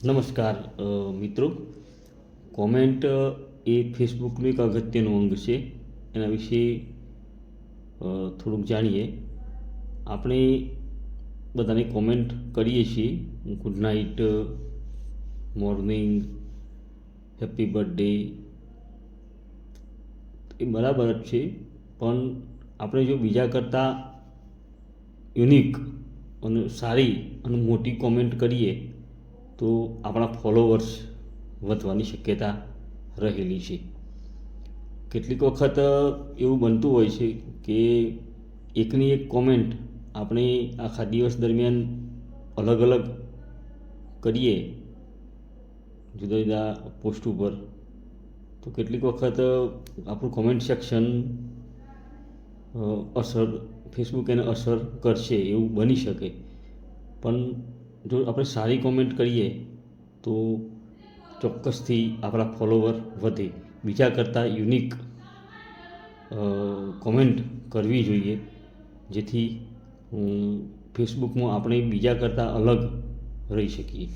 નમસ્કાર મિત્રો. કોમેન્ટ એ ફેસબુકનું એક અગત્યનું અંગ છે. એના વિશે થોડુંક જાણીએ. આપણે બધાને કોમેન્ટ કરીએ છીએ, good night, morning, happy birthday, એ બરાબર જ છે. પણ આપણે જો બીજા કરતાં યુનિક અને સારી અને મોટી કોમેન્ટ કરીએ તો આપણા ફોલોવર્સ વધવાની શક્યતા રહેલી છે. કેટલીક વખત એવું બનતું હોય છે કે એકની એક કોમેન્ટ આપણે આખા દિવસ દરમિયાન અલગ અલગ કરીએ જુદા જુદા પોસ્ટ ઉપર, તો કેટલીક વખત આપણું કોમેન્ટ સેક્શન ફેસબુક એને અસર કરશે એવું બની શકે. પણ જો આપણે સારી કોમેન્ટ કરીએ તો ચોક્કસથી આપણા ફોલોવર વધે. બીજા કરતાં યુનિક કોમેન્ટ કરવી જોઈએ, જેથી ફેસબુકમાં આપણે બીજા કરતાં અલગ રહી શકીએ.